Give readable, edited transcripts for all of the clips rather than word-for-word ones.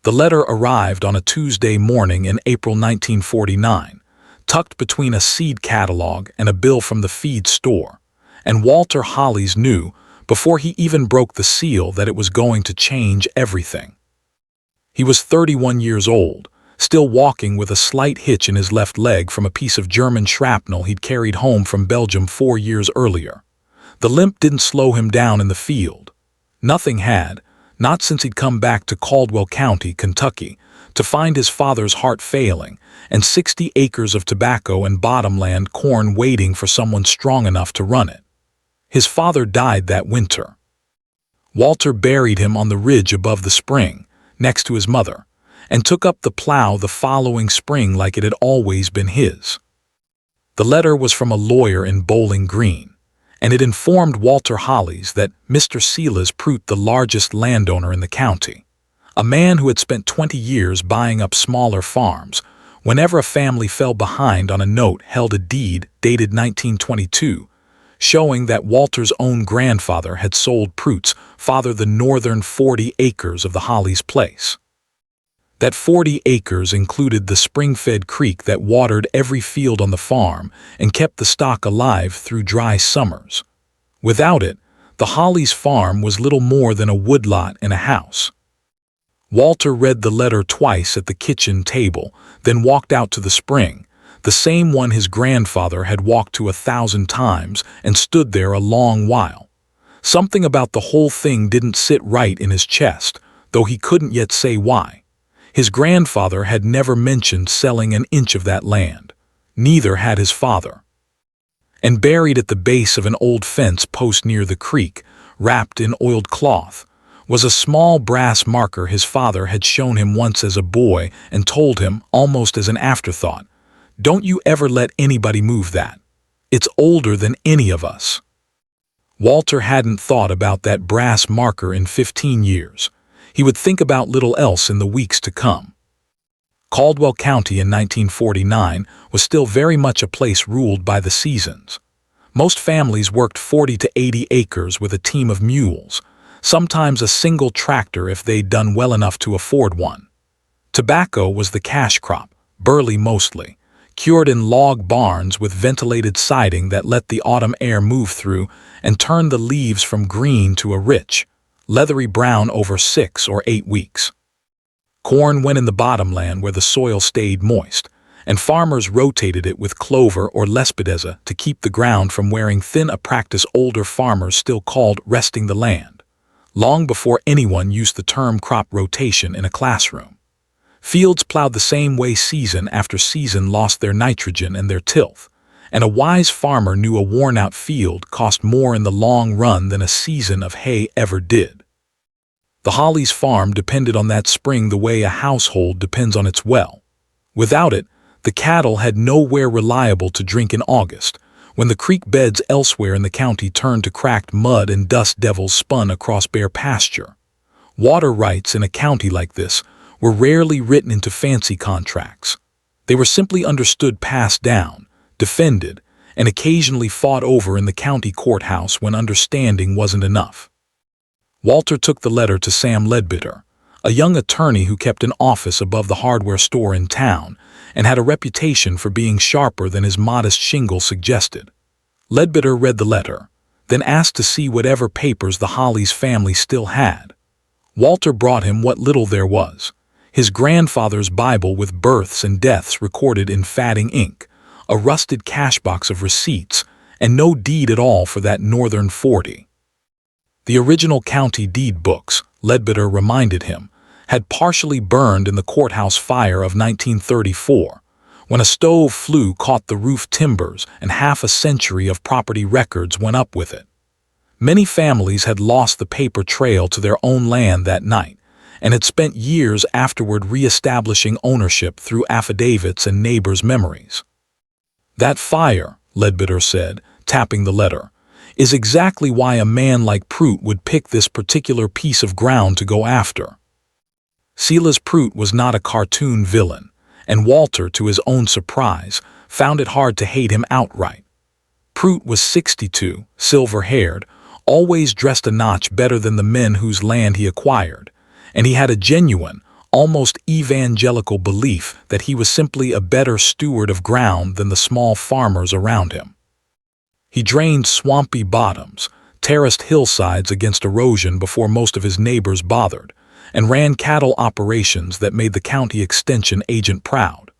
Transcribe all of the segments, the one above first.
The letter arrived on a Tuesday morning in April 1949, tucked between a seed catalog and a bill from the feed store, and Walter Hollis knew, before he even broke the seal, that it was going to change everything. He was 31 years old, still walking with a slight hitch in his left leg from a piece of German shrapnel he'd carried home from Belgium 4 years earlier. The limp didn't slow him down in the field. Nothing had, not since he'd come back to Caldwell County, Kentucky, to find his father's heart failing and 60 acres of tobacco and bottomland corn waiting for someone strong enough to run it. His father died that winter. Walter buried him on the ridge above the spring, next to his mother, and took up the plow the following spring like it had always been his. The letter was from a lawyer in Bowling Green, and it informed Walter Hollis that Mr. Silas Prout, the largest landowner in the county, a man who had spent 20 years buying up smaller farms, whenever a family fell behind on a note, held a deed dated 1922, showing that Walter's own grandfather had sold Prout's father the northern 40 acres of the Hollis place. That 40 acres included the spring-fed creek that watered every field on the farm and kept the stock alive through dry summers. Without it, the Hollis farm was little more than a woodlot and a house. Walter read the letter twice at the kitchen table, then walked out to the spring, the same one his grandfather had walked to 1,000 times, and stood there a long while. Something about the whole thing didn't sit right in his chest, though he couldn't yet say why. His grandfather had never mentioned selling an inch of that land. Neither had his father. And buried at the base of an old fence post near the creek, wrapped in oiled cloth, was a small brass marker his father had shown him once as a boy and told him, almost as an afterthought, "Don't you ever let anybody move that. It's older than any of us." Walter hadn't thought about that brass marker in 15 years. He would think about little else in the weeks to come. Caldwell County in 1949 was still very much a place ruled by the seasons. Most families worked 40 to 80 acres with a team of mules, sometimes a single tractor if they'd done well enough to afford one. Tobacco was the cash crop, burley mostly, cured in log barns with ventilated siding that let the autumn air move through and turn the leaves from green to a rich, leathery brown over 6 or 8 weeks. Corn went in the bottomland where the soil stayed moist, and farmers rotated it with clover or lespedeza to keep the ground from wearing thin, a practice older farmers still called resting the land, long before anyone used the term crop rotation in a classroom. Fields plowed the same way season after season lost their nitrogen and their tilth, and a wise farmer knew a worn-out field cost more in the long run than a season of hay ever did. The Hollis farm depended on that spring the way a household depends on its well. Without it, the cattle had nowhere reliable to drink in August, when the creek beds elsewhere in the county turned to cracked mud and dust devils spun across bare pasture. Water rights in a county like this were rarely written into fancy contracts. They were simply understood, passed down, defended, and occasionally fought over in the county courthouse when understanding wasn't enough. Walter took the letter to Sam Ledbetter, a young attorney who kept an office above the hardware store in town and had a reputation for being sharper than his modest shingle suggested. Ledbetter read the letter, then asked to see whatever papers the Hollis family still had. Walter brought him what little there was: his grandfather's Bible with births and deaths recorded in fatting ink, a rusted cash box of receipts, and no deed at all for that northern 40. The original county deed books, Ledbetter reminded him, had partially burned in the courthouse fire of 1934, when a stove flue caught the roof timbers and half a century of property records went up with it. Many families had lost the paper trail to their own land that night, and had spent years afterward re-establishing ownership through affidavits and neighbors' memories. "That fire," Ledbetter said, tapping the letter, "is exactly why a man like Prout would pick this particular piece of ground to go after." Silas Prout was not a cartoon villain, and Walter, to his own surprise, found it hard to hate him outright. Prout was 62, silver-haired, always dressed a notch better than the men whose land he acquired, and he had a genuine, almost evangelical belief that he was simply a better steward of ground than the small farmers around him. He drained swampy bottoms, terraced hillsides against erosion before most of his neighbors bothered, and ran cattle operations that made the county extension agent proud.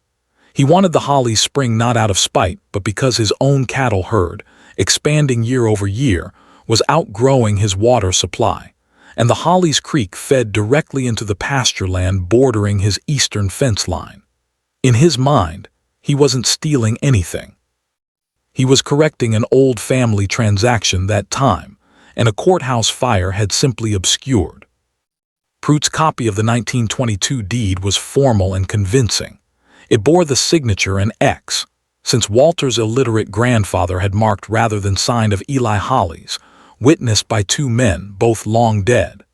He wanted the Hollies spring not out of spite, but because his own cattle herd, expanding year over year, was outgrowing his water supply, and the Hollies Creek fed directly into the pasture land bordering his eastern fence line. In his mind, he wasn't stealing anything. He was correcting an old family transaction that time, and a courthouse fire had simply obscured. Pruitt's copy of the 1922 deed was formal and convincing. It bore the signature and X, since Walter's illiterate grandfather had marked rather than signed of Eli Hollies, witnessed by two men, both long dead.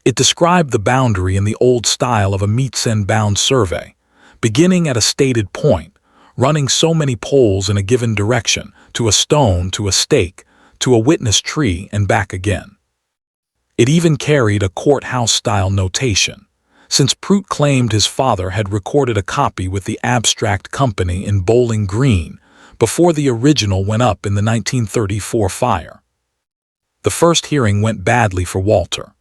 It described the boundary in the old style of a meets-end-bound survey, beginning at a stated point, running so many poles in a given direction, to a stone, to a stake, to a witness tree, and back again. It even carried a courthouse-style notation, since Pruitt claimed his father had recorded a copy with the Abstract Company in Bowling Green before the original went up in the 1934 fire. The first hearing went badly for Walter.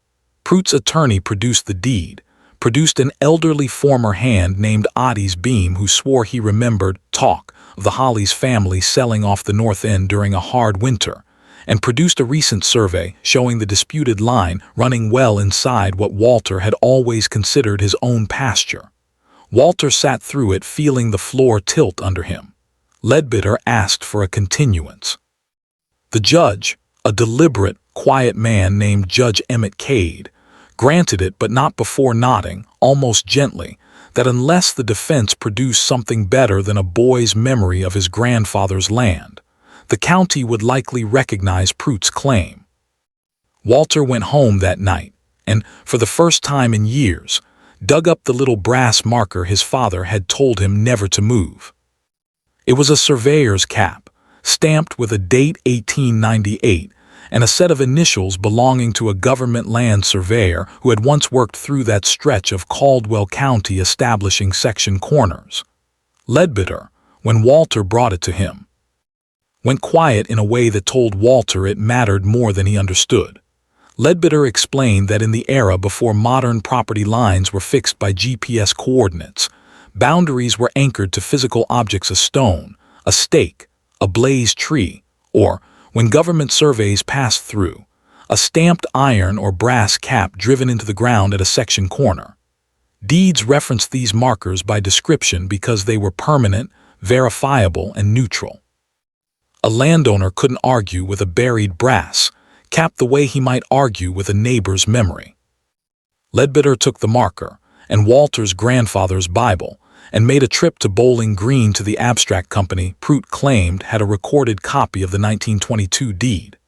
Pruitt's attorney produced the deed, produced an elderly former hand named Otis Beam who swore he remembered talk of the Hollies family selling off the North End during a hard winter, and produced a recent survey showing the disputed line running well inside what Walter had always considered his own pasture. Walter sat through it feeling the floor tilt under him. Ledbetter asked for a continuance. The judge, a deliberate, quiet man named Judge Emmett Cade, granted it but not before nodding, almost gently, that unless the defense produced something better than a boy's memory of his grandfather's land, the county would likely recognize Pruitt's claim. Walter went home that night and, for the first time in years, dug up the little brass marker his father had told him never to move. It was a surveyor's cap, stamped with a date 1898 and a set of initials belonging to a government land surveyor who had once worked through that stretch of Caldwell County establishing section corners. Ledbetter, when Walter brought it to him, went quiet in a way that told Walter it mattered more than he understood. Ledbetter explained that in the era before modern property lines were fixed by GPS coordinates, boundaries were anchored to physical objects: a stone, a stake, a blazed tree, or, when government surveys passed through, a stamped iron or brass cap driven into the ground at a section corner. Deeds referenced these markers by description because they were permanent, verifiable, and neutral. A landowner couldn't argue with a buried brass cap the way he might argue with a neighbor's memory. Ledbetter took the marker and Walter's grandfather's Bible and made a trip to Bowling Green to the Abstract Company Pruitt claimed had a recorded copy of the 1922 deed.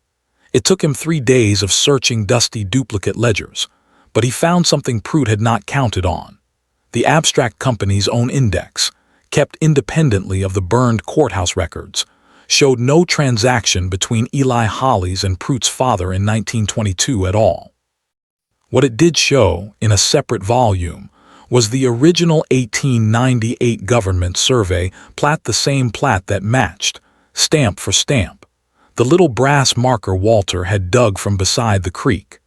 It took him 3 days of searching dusty duplicate ledgers, but he found something Pruitt had not counted on: the Abstract Company's own index, kept independently of the burned courthouse records, showed no transaction between Eli Hollies and Pruitt's father in 1922 at all. What it did show, in a separate volume, was the original 1898 government survey plat, the same plat that matched, stamp for stamp, the little brass marker Walter had dug from beside the creek.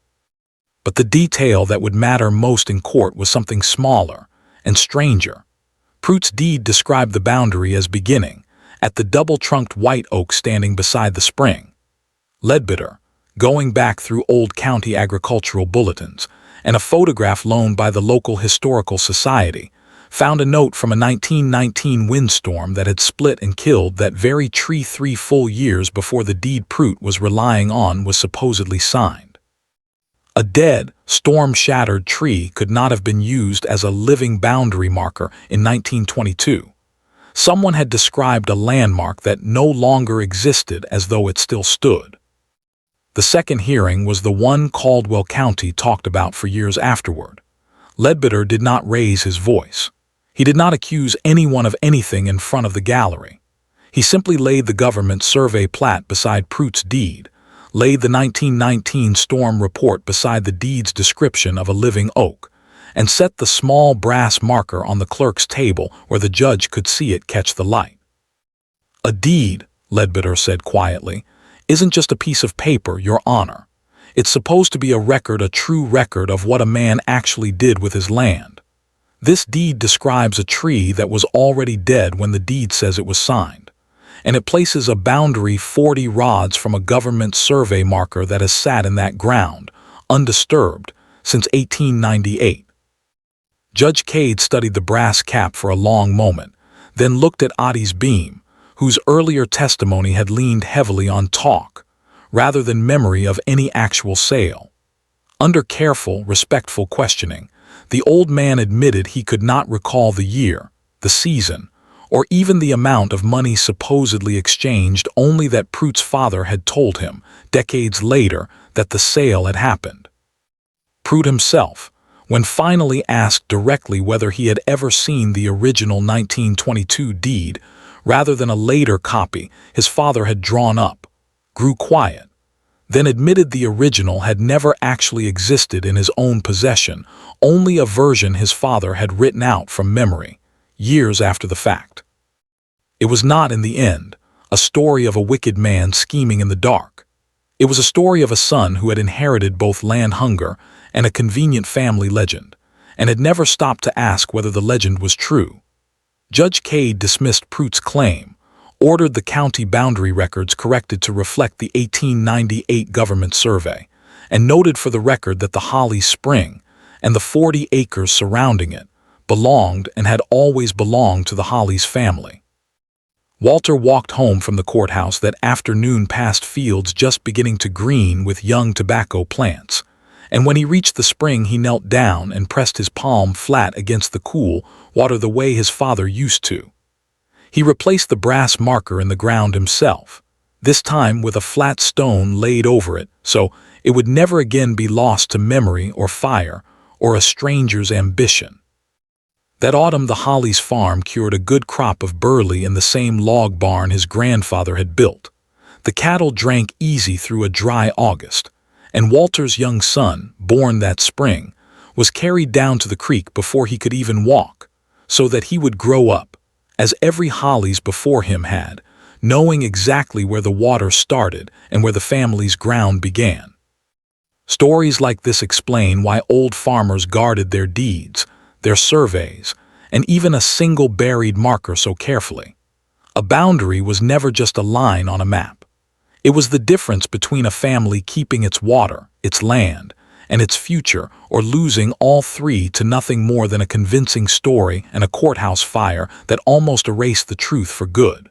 But the detail that would matter most in court was something smaller and stranger. Pruitt's deed described the boundary as beginning at the double-trunked white oak standing beside the spring. Ledbetter, going back through old county agricultural bulletins and a photograph loaned by the local historical society, found a note from a 1919 windstorm that had split and killed that very tree 3 full years before the deed Pruitt was relying on was supposedly signed. A dead, storm-shattered tree could not have been used as a living boundary marker in 1922. Someone had described a landmark that no longer existed as though it still stood. The second hearing was the one Caldwell County talked about for years afterward. Ledbetter did not raise his voice. He did not accuse anyone of anything in front of the gallery. He simply laid the government survey plat beside Pruitt's deed, laid the 1919 storm report beside the deed's description of a living oak, and set the small brass marker on the clerk's table where the judge could see it catch the light. "A deed," Ledbetter said quietly, "isn't just a piece of paper, Your Honor. It's supposed to be a record, a true record of what a man actually did with his land. This deed describes a tree that was already dead when the deed says it was signed, and it places a boundary 40 rods from a government survey marker that has sat in that ground, undisturbed, since 1898. Judge Cade studied the brass cap for a long moment, then looked at Ottie's beam, whose earlier testimony had leaned heavily on talk, rather than memory of any actual sale. Under careful, respectful questioning, the old man admitted he could not recall the year, the season, or even the amount of money supposedly exchanged, only that Pruitt's father had told him, decades later, that the sale had happened. Pruitt himself, when finally asked directly whether he had ever seen the original 1922 deed, rather than a later copy his father had drawn up, grew quiet, then admitted the original had never actually existed in his own possession, only a version his father had written out from memory, years after the fact. It was not, in the end, a story of a wicked man scheming in the dark. It was a story of a son who had inherited both land hunger and a convenient family legend, and had never stopped to ask whether the legend was true. Judge Cade dismissed Pruitt's claim, ordered the county boundary records corrected to reflect the 1898 government survey, and noted for the record that the Holly Spring and the 40 acres surrounding it belonged and had always belonged to the Holly's family. Walter walked home from the courthouse that afternoon past fields just beginning to green with young tobacco plants, and when he reached the spring he knelt down and pressed his palm flat against the cool water the way his father used to. He replaced the brass marker in the ground himself, this time with a flat stone laid over it so it would never again be lost to memory or fire or a stranger's ambition. That autumn the Holly's farm cured a good crop of barley in the same log barn his grandfather had built. The cattle drank easy through a dry August, and Walter's young son, born that spring, was carried down to the creek before he could even walk, so that he would grow up, as every Holly's before him had, knowing exactly where the water started and where the family's ground began. Stories like this explain why old farmers guarded their deeds, their surveys, and even a single buried marker so carefully. A boundary was never just a line on a map. It was the difference between a family keeping its water, its land, and its future, or losing all three to nothing more than a convincing story and a courthouse fire that almost erased the truth for good.